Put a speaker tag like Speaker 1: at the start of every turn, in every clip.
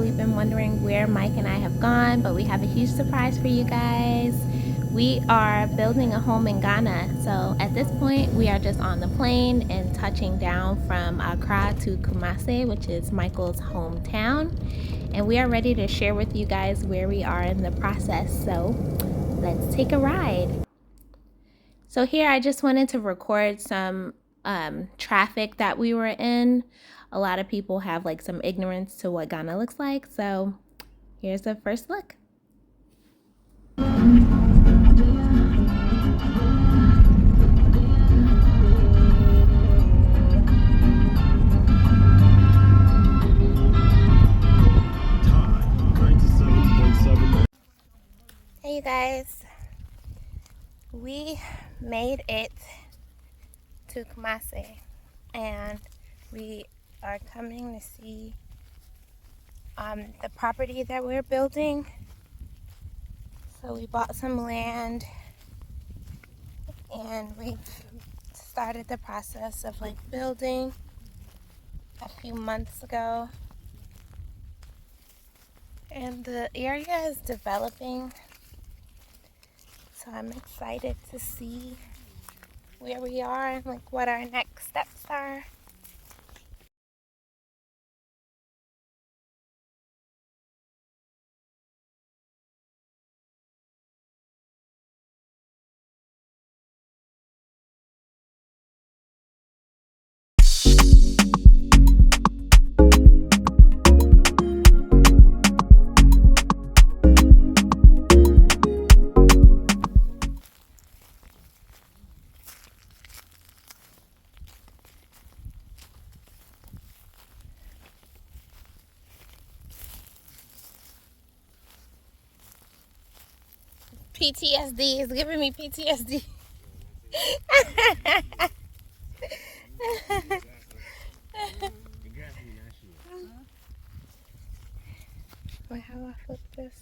Speaker 1: probably been wondering where Mike and I have gone, but we have a huge surprise for you guys. We are building a home in Ghana. So at this point, we are just on the plane and touching down from Accra to Kumasi, which is Michael's hometown. And we are ready to share with you guys where we are in the process. So let's take a ride. So here I just wanted to record some traffic that we were in. A lot of people have like some ignorance to what Ghana looks like. So here's the first look. Hey you guys, we made it to Kumasi and we are coming to see the property that we're building. So we bought some land and we've started the process of like building a few months ago, and the area is developing. So I'm excited to see where we are and like what our next steps are. PTSD is giving me PTSD. Wait, how do I flip this?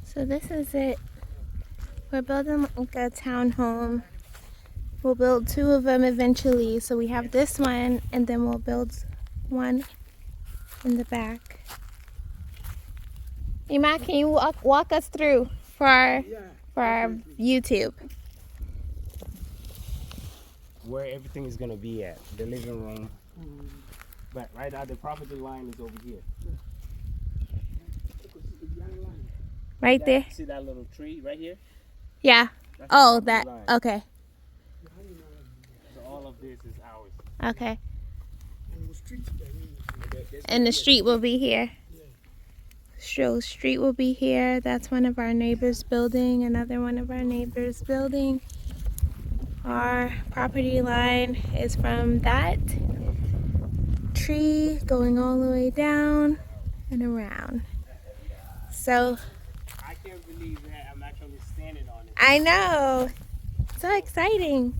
Speaker 1: So this is it. We're building like a townhome. We'll build two of them eventually. So we have this one and then we'll build one in the back. Ima, can you walk us through for our YouTube?
Speaker 2: Where everything is gonna be at, the living room. But right now the property line is over here.
Speaker 1: Right there?
Speaker 2: See that little tree right here?
Speaker 1: Yeah.
Speaker 2: That's
Speaker 1: Oh, that,
Speaker 2: line.
Speaker 1: okay.
Speaker 2: So all of this is ours.
Speaker 1: Okay. And the street will be here. So street will be here. That's one of our neighbors' building. Another one of our neighbors' building. Our property line is from that tree going all the way down and around. So
Speaker 2: I can't believe that I'm actually standing on it.
Speaker 1: I know. So exciting.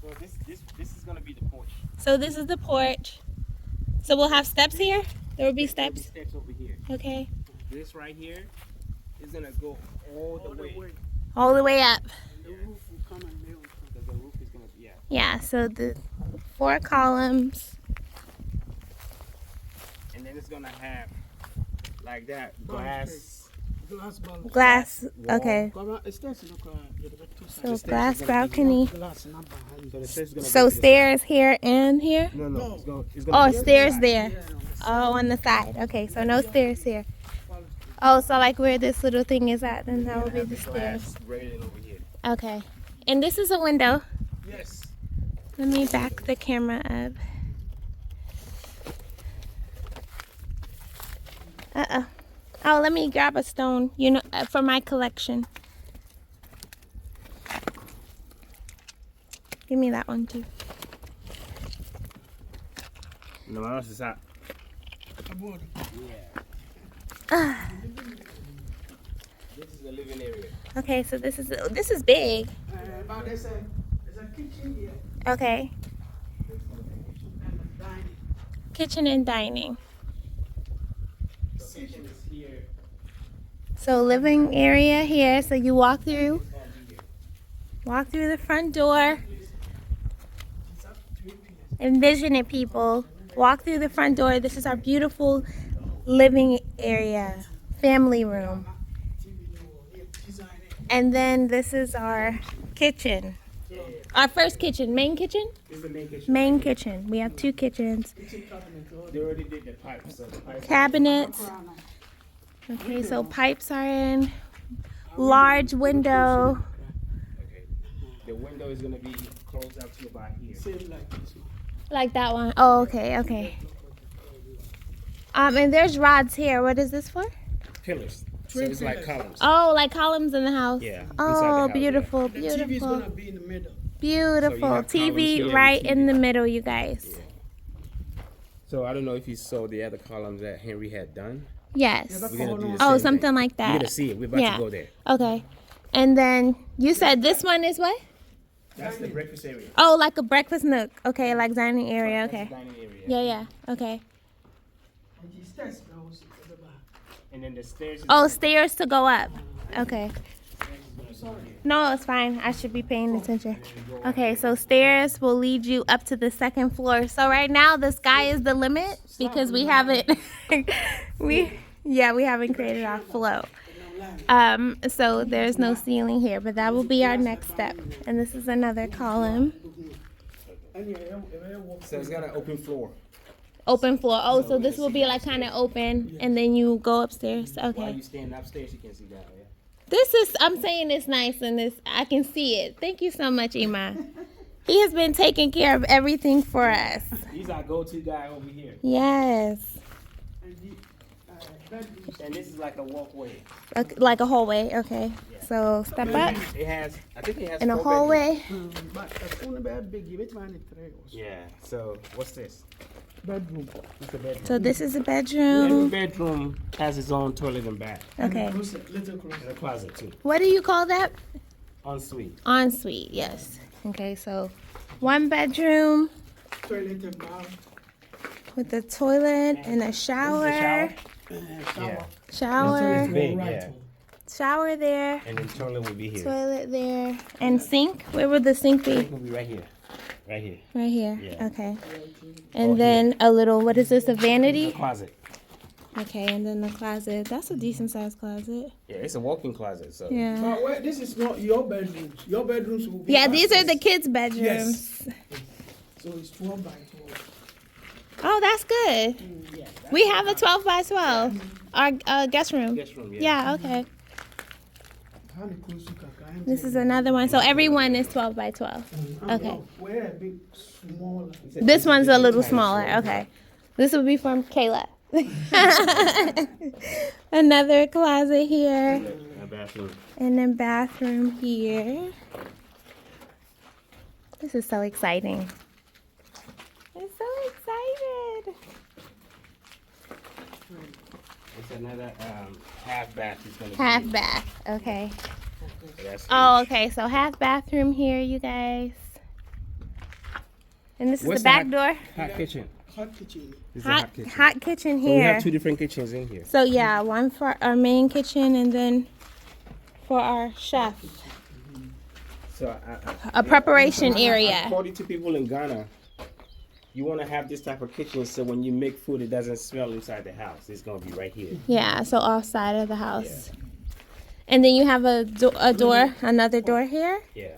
Speaker 2: So this is gonna be the porch.
Speaker 1: So this is the porch. So we'll have steps here? There will be
Speaker 2: There'll be
Speaker 1: steps?
Speaker 2: steps over here.
Speaker 1: Okay.
Speaker 2: This right here is gonna go all the way.
Speaker 1: All the way up.
Speaker 2: The roof will come and nail it. Because the roof is gonna be, yeah.
Speaker 1: Yeah, so the 4 columns.
Speaker 2: And then it's gonna have like that
Speaker 1: Glass,
Speaker 2: wall.
Speaker 1: okay. So
Speaker 2: The
Speaker 1: glass
Speaker 2: steps are gonna
Speaker 1: balcony.
Speaker 2: So the stairs is gonna
Speaker 1: So
Speaker 2: go to the
Speaker 1: stairs here and here?
Speaker 2: side. No. It's gonna
Speaker 1: Oh,
Speaker 2: be on the
Speaker 1: stairs
Speaker 2: side.
Speaker 1: there. Oh, on the side. Okay, so no stairs here. Oh, so like where this little thing is at, then that will be the stairs.
Speaker 2: Glass railing over here.
Speaker 1: Okay. And this is a window.
Speaker 2: Yes.
Speaker 1: Let me back the camera up. Uh-oh. Oh, let me grab a stone, you know, for my collection. Give me that one too.
Speaker 2: No, what else is that?
Speaker 1: Ah.
Speaker 2: This is the living area.
Speaker 1: Okay, so this is big.
Speaker 3: There's a kitchen here.
Speaker 1: Okay. Kitchen and dining.
Speaker 2: The kitchen is here.
Speaker 1: So living area here. So you walk through the front door. Envision it, people. Walk through the front door. This is our beautiful living area, family room. And then this is our kitchen. Our first kitchen, main kitchen?
Speaker 2: This is the main kitchen.
Speaker 1: Main kitchen. We have 2 kitchens.
Speaker 2: They already did the pipes, so the pipes.
Speaker 1: Cabinets. Okay, so pipes are in. Large window.
Speaker 2: Okay. The window is gonna be closed up to about here.
Speaker 3: Same like this one.
Speaker 1: Like that one. Oh, okay, okay. And there's rods here. What is this for?
Speaker 2: Pillars. So it's like columns.
Speaker 1: Oh, like columns in the house.
Speaker 2: Yeah. inside the
Speaker 1: Oh,
Speaker 2: house,
Speaker 1: beautiful,
Speaker 3: The TV is
Speaker 1: beautiful.
Speaker 3: gonna be in the middle.
Speaker 1: Beautiful.
Speaker 2: So you have columns
Speaker 1: TV
Speaker 2: here and
Speaker 1: right
Speaker 2: TV.
Speaker 1: in the middle, you guys.
Speaker 2: Yeah. So I don't know if you saw the other columns that Henry had done.
Speaker 1: Yes.
Speaker 3: that's
Speaker 2: We're gonna do the
Speaker 1: Oh,
Speaker 2: same
Speaker 1: something
Speaker 2: thing.
Speaker 1: like
Speaker 2: You're
Speaker 1: that.
Speaker 2: gonna see it. We're about
Speaker 1: Yeah.
Speaker 2: to go there.
Speaker 1: Okay. And then you said this one is what?
Speaker 2: That's the breakfast area.
Speaker 1: Oh, like a breakfast nook. Okay, like dining area.
Speaker 2: That's
Speaker 1: Okay.
Speaker 2: the dining area.
Speaker 1: Yeah, yeah. Okay.
Speaker 3: And the stairs goes to the back.
Speaker 2: And then the stairs. Is
Speaker 1: Oh, stairs to go up. Okay.
Speaker 3: Sorry.
Speaker 1: No, it's fine. I should be paying attention. Okay, so stairs will lead you up to the 2nd floor. So right now the sky is the limit because we haven't we haven't created our flow. So there's no ceiling here, but that will be our next step. And this is another column.
Speaker 2: So it's got an open floor.
Speaker 1: Open floor. Oh, so this will be like kind of open and then you go upstairs.
Speaker 2: While
Speaker 1: Okay.
Speaker 2: you stand upstairs, you can see down there.
Speaker 1: This is, I'm saying it's nice and this, I can see it. Thank you so much, Ima. He has been taking care of everything for us.
Speaker 2: He's our go-to guy over here.
Speaker 1: Yes.
Speaker 3: And the bedroom.
Speaker 2: And this is like a walkway.
Speaker 1: Like a hallway. Okay. So step up
Speaker 2: It has, I think it has
Speaker 1: in a
Speaker 2: 4
Speaker 1: hallway.
Speaker 3: But it's only bed big. You want it 3 also.
Speaker 2: Yeah. So what's this?
Speaker 3: Bedroom.
Speaker 2: It's a bedroom.
Speaker 1: So this is a
Speaker 2: Every
Speaker 1: bedroom.
Speaker 2: bedroom has its own toilet and bath.
Speaker 1: Okay.
Speaker 3: Closet, little closet.
Speaker 2: And a closet too.
Speaker 1: What do you call that?
Speaker 2: Ensuite.
Speaker 1: Ensuite. Yes. Okay. So 1 bedroom
Speaker 3: Toilet and bath.
Speaker 1: with a toilet and a
Speaker 2: This is
Speaker 1: shower.
Speaker 2: the shower.
Speaker 3: Shower.
Speaker 1: Shower.
Speaker 2: Big,
Speaker 3: Right.
Speaker 2: yeah.
Speaker 1: Shower there.
Speaker 2: And then toilet will be here.
Speaker 1: Toilet there. And sink. Where would the sink be?
Speaker 2: It will be right here. Right here.
Speaker 1: Right here.
Speaker 2: Yeah.
Speaker 1: Okay.
Speaker 2: Oh,
Speaker 1: And then a little, what is this, a
Speaker 2: The
Speaker 1: vanity?
Speaker 2: closet.
Speaker 1: Okay, and then the closet. That's a decent sized closet.
Speaker 2: Yeah, it's a walk-in closet. So
Speaker 1: Yeah.
Speaker 3: But wait, this is not your bedrooms. Your bedrooms will be.
Speaker 1: Yeah, these are the
Speaker 3: upstairs.
Speaker 1: kids' bedrooms.
Speaker 3: So it's 12 by 12.
Speaker 1: Oh, that's good.
Speaker 3: Yeah.
Speaker 1: We have a 12 by 12. Our guest room.
Speaker 2: guest room. Yeah.
Speaker 1: Yeah, okay.
Speaker 3: How the close you can climb
Speaker 1: This
Speaker 3: to-
Speaker 1: is another one. So every one is 12 by 12. Okay.
Speaker 3: No, we're a bit smaller.
Speaker 1: This one's a little smaller. Okay. This will be from Kayla. Another closet here.
Speaker 2: A bathroom.
Speaker 1: And then bathroom here. This is so exciting. I'm so excited.
Speaker 2: It's another half bath. Is gonna
Speaker 1: Half
Speaker 2: be
Speaker 1: bath. Okay.
Speaker 2: So that's
Speaker 1: Oh,
Speaker 2: huge.
Speaker 1: okay. So half bathroom here, you guys. And this is
Speaker 2: What's
Speaker 1: the back
Speaker 2: the
Speaker 1: door.
Speaker 2: Hot kitchen.
Speaker 3: Hot kitchen.
Speaker 2: This is a
Speaker 1: Hot,
Speaker 2: hot kitchen.
Speaker 1: hot kitchen
Speaker 2: So we
Speaker 1: here.
Speaker 2: have 2 different kitchens in here.
Speaker 1: So yeah, one for our main kitchen and then for our chef.
Speaker 2: So
Speaker 1: A preparation area.
Speaker 2: According to people in Ghana, you want to have this type of kitchen so when you make food, it doesn't smell inside the house. It's gonna be right here.
Speaker 1: Yeah, so offside of the house. And then you have a door, another door here.
Speaker 2: Yeah.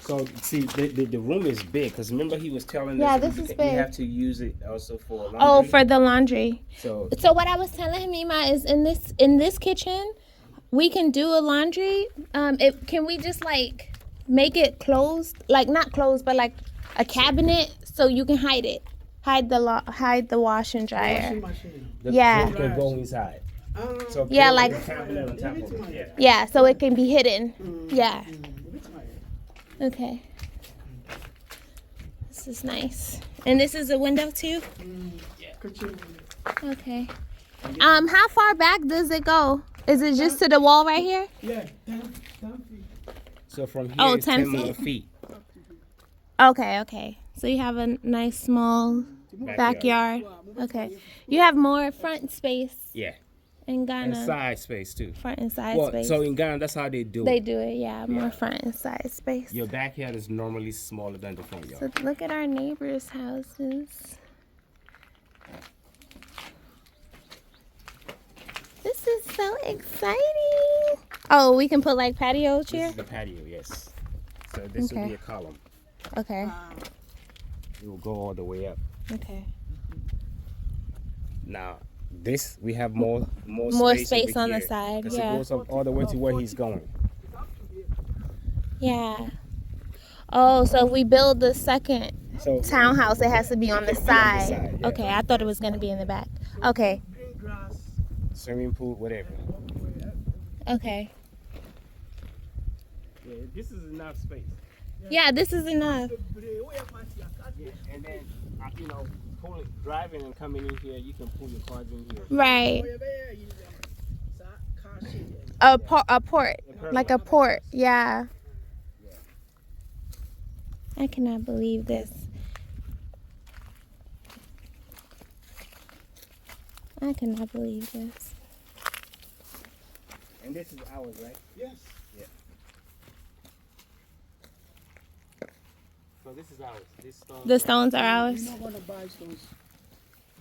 Speaker 2: So see, the room is big because remember he was telling
Speaker 1: Yeah,
Speaker 2: us
Speaker 1: this
Speaker 2: you
Speaker 1: is
Speaker 2: you
Speaker 1: big.
Speaker 2: have to use it also for laundry.
Speaker 1: Oh, for the laundry.
Speaker 2: So
Speaker 1: So what I was telling him, Ima, is in this kitchen, we can do a laundry. Can we just like make it closed, like not closed, but like a cabinet, so you can hide it, hide the wash and dryer.
Speaker 3: Washing machine.
Speaker 2: the
Speaker 1: Yeah.
Speaker 2: food can go inside. So
Speaker 1: Yeah,
Speaker 2: build
Speaker 1: like-
Speaker 2: a cabinet on top of it. Yeah.
Speaker 1: Yeah, so it can be hidden. Yeah.
Speaker 3: Which one?
Speaker 1: Okay. This is nice. And this is a window too?
Speaker 3: Kitchen.
Speaker 1: Okay. How far back does it go? Is it just to the wall right here?
Speaker 3: Yeah, 10 feet.
Speaker 2: So from here
Speaker 1: Oh,
Speaker 2: it's
Speaker 1: 10
Speaker 2: 10 more
Speaker 1: feet.
Speaker 2: feet.
Speaker 1: Okay, okay. So you have a nice small backyard. Okay. You have more front space
Speaker 2: Yeah.
Speaker 1: in Ghana.
Speaker 2: And side space too.
Speaker 1: Front and side
Speaker 2: Well,
Speaker 1: space.
Speaker 2: so in Ghana, that's how they do
Speaker 1: They
Speaker 2: it.
Speaker 1: do it, yeah, more
Speaker 2: Yeah.
Speaker 1: front and side space.
Speaker 2: Your backyard is normally smaller than the front yard.
Speaker 1: So look at our neighbors' houses. This is so exciting. Oh, we can put like patio
Speaker 2: This
Speaker 1: chair?
Speaker 2: is the patio, yes. So this will
Speaker 1: Okay.
Speaker 2: be a column.
Speaker 1: Okay,
Speaker 2: It will go all the way up.
Speaker 1: okay.
Speaker 2: Now, this we have more
Speaker 1: Space
Speaker 2: over
Speaker 1: on the
Speaker 2: here,
Speaker 1: side,
Speaker 2: 'cause
Speaker 1: yeah.
Speaker 2: it goes up all the way to where he's going.
Speaker 1: Yeah. Oh, so if we build the second
Speaker 2: So
Speaker 1: townhouse, it has to be on the
Speaker 2: It can be on the
Speaker 1: side.
Speaker 2: side, yeah.
Speaker 1: Okay, I thought it was going to be in the back. Okay,
Speaker 3: Green grass.
Speaker 2: swimming pool, whatever.
Speaker 1: okay.
Speaker 2: Yeah, this is enough space.
Speaker 1: Yeah, this is enough.
Speaker 2: Yeah, and then driving and coming in here, you can pull your cars in here.
Speaker 1: Right. A port. Like a port, yeah. I cannot believe this. I cannot believe this.
Speaker 2: And this is ours, right?
Speaker 3: Yes.
Speaker 2: So this is ours.
Speaker 1: The stones are
Speaker 3: We're
Speaker 1: ours.
Speaker 3: not gonna buy stones.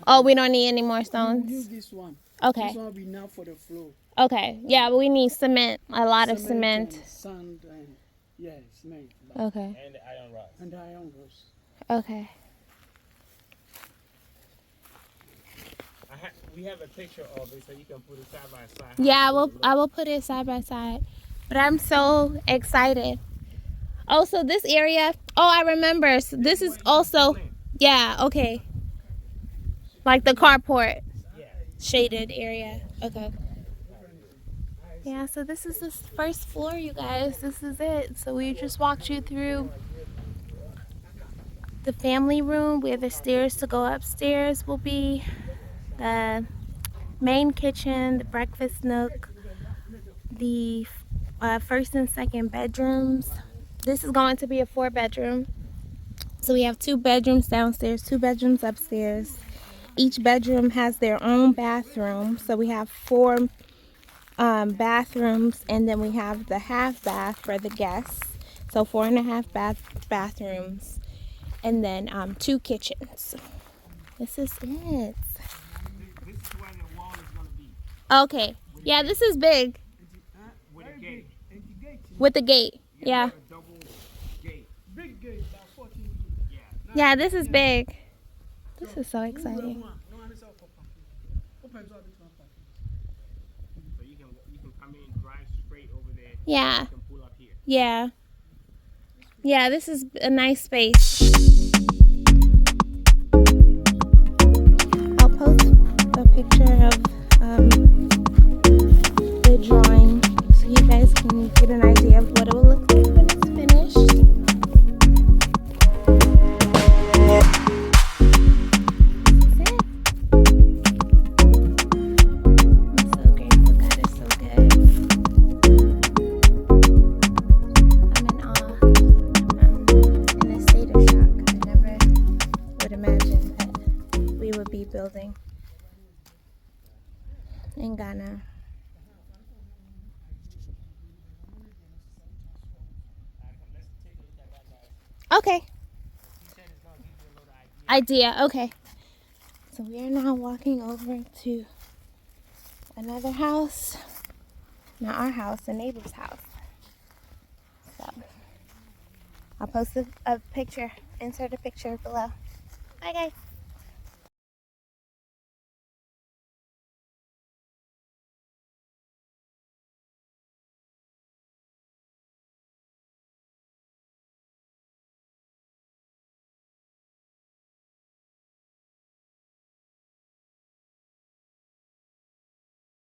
Speaker 1: Oh, we don't need any more
Speaker 3: We'll use
Speaker 1: stones?
Speaker 3: this one.
Speaker 1: Okay.
Speaker 3: This one will be enough for the floor.
Speaker 1: Okay. Yeah, but we need cement. A lot of cement.
Speaker 3: And sand and cement.
Speaker 1: Okay.
Speaker 2: And the iron rods.
Speaker 3: And iron rods.
Speaker 1: Okay.
Speaker 2: We have a picture of it, so you can put it side by side.
Speaker 1: Yeah, I will put it side by side. But I'm so excited. Oh, so this area. Oh, I remember. So this is also. Yeah. Okay. Like the carport shaded area. Okay. Yeah. So this is the first floor, you guys. This is it. So we just walked you through the family room where the stairs to go upstairs will be. The main kitchen, the breakfast nook, the first and second bedrooms. This is going to be a 4-bedroom. So we have 2 bedrooms downstairs, 2 bedrooms upstairs. Each bedroom has their own bathroom. So we have 4 bathrooms, and then we have the half bath for the guests. So 4.5 bathrooms, and then 2 kitchens. This is it.
Speaker 2: This is where the wall is going to be.
Speaker 1: Okay. Yeah, this is big.
Speaker 2: With a gate.
Speaker 1: With the gate. Yeah.
Speaker 2: A double gate.
Speaker 3: Big gate, about 14 feet.
Speaker 2: Yeah.
Speaker 1: Yeah, this is big. This is so exciting.
Speaker 2: So you can come in, drive straight over there.
Speaker 1: Yeah.
Speaker 2: You can pull up here.
Speaker 1: Yeah. Yeah, this is a nice space. I'll post a picture of the drawing so you guys can get an idea of what it will look like when it's finished. That's it. I'm so grateful. God is so good. I'm in awe. I'm in a state of shock. I never would imagine that we would be building in Ghana. Okay. Idea. Okay. So we are now walking over to another house. Not our house, the neighbor's house. So I'll post a picture, insert a picture below. Bye guys.